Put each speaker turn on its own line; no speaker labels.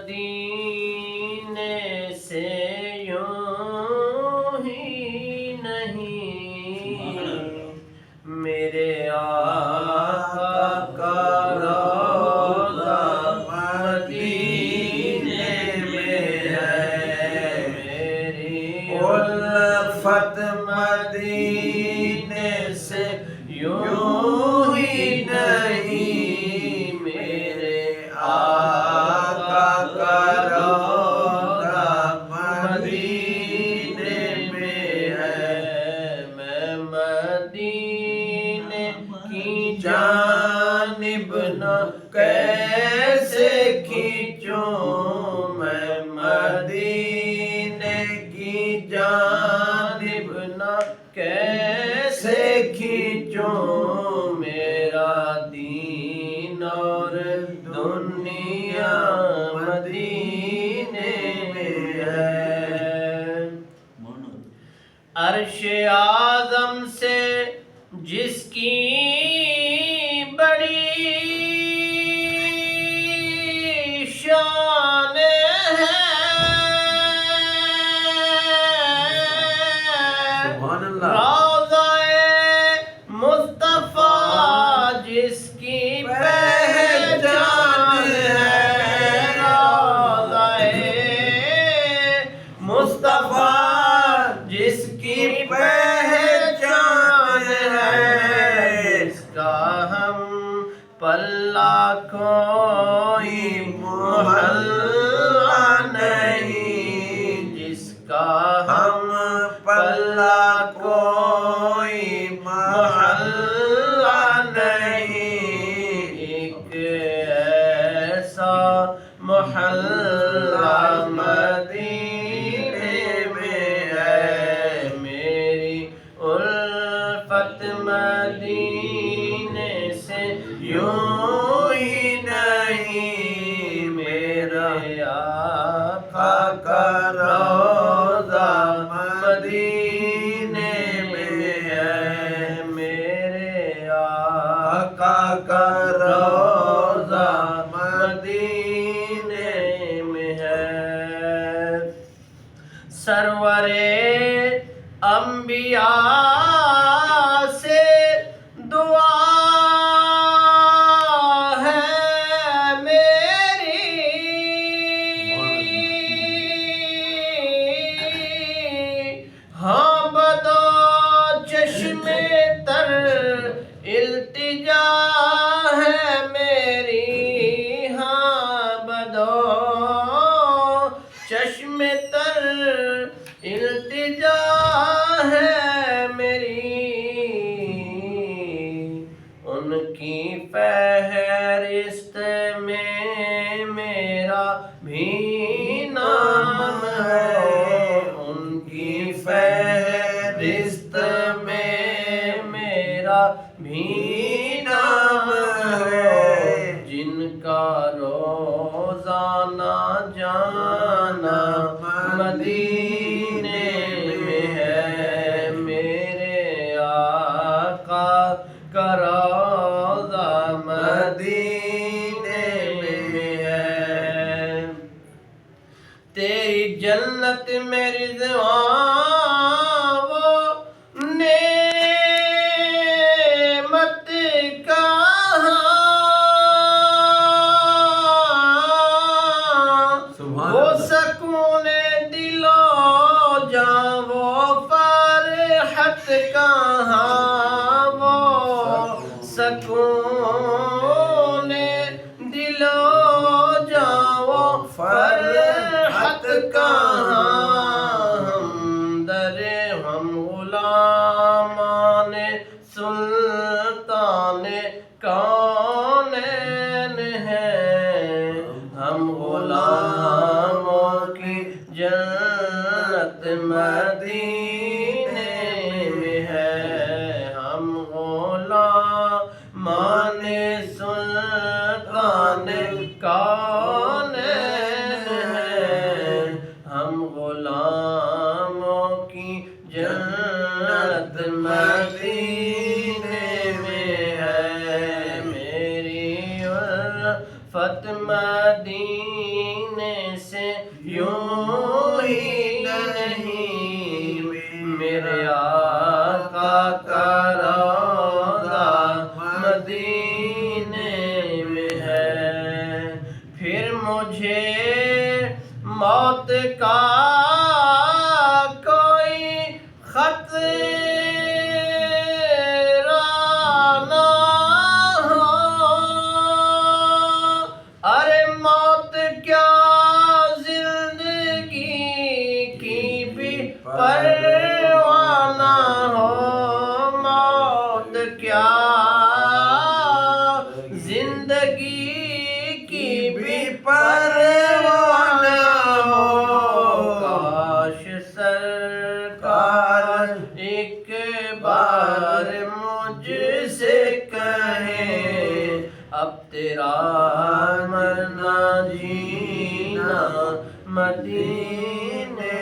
مدینے سے یوں ہی نہیں، میرے آقا کا روضہ مدینے میں ہے، میری الفت مدینے سے یوں ہی نہیں، میرے آقا کا روضہ مدینے میں ہے، میں مدینے کی جانب نہ کیسے کھینچوں، میں مدینے کی جانب نہ کیسے کھینچوں، میرا دین اور دنیا مدینے میں ہے، عرش اعظم سے جس کی بڑی شان ہے، روضہ مصطفیٰ جس کی پہچان ہے، روضہ مصطفیٰ جس کی پہچان ہے، اس کا ہم پلہ کوئی محلہ نہیں، جس کا ہم پلہ کوئی محلہ نہیں، ایک ایسا محلہ مدینے میں ہے، میری الفت مدینے سے یوں ہی نہیں، میرے آقا کا روضہ مدینے میں ہے، میرے آقا کا روضہ مدینے میں ہے، سرور انبیاء سے دعا ہے میری، ہاں بدو چشم تر التجا ہے میری، ہاں بدو چشم تر التجا ہے میری، ان کی فہرست میں میرا بھی نام ہے، ان کی فہرست میں میرا بھی نام ہے، جن کا روزانہ جانا مدینے میں ہے، میرے آقا کا روضہ مدینے میں ہے، تیری جنت میں رضوان وہ نعمت کہاں، وہ سکون دل و جاں وہ فرحت کہاں، وہ سکون دل و جاں وہ فرحت کہاں، ہم غلامان سلطان کونین ہیں، ہم غلاموں کی جنت مدینے میں ہے، ہم غلامان سلطان کونین ہیں، ہم غلاموں کی جنت مدینے میں ہے، میری مدینے سے یوں ہی نہیں، میرے آقا کا روضہ مدینے میں ہے۔ پھر مجھے موت کا کوئی خطرہ نہ ہو، ارے موت کیا زندگی کی بھی پرواہ نہ ہو، موت کیا زندگی کی بھی پرواہ نہ ہو۔ کاش سرکار ایک بار مجھ سے کہیں، اب تیرا مرنا جینا مدینے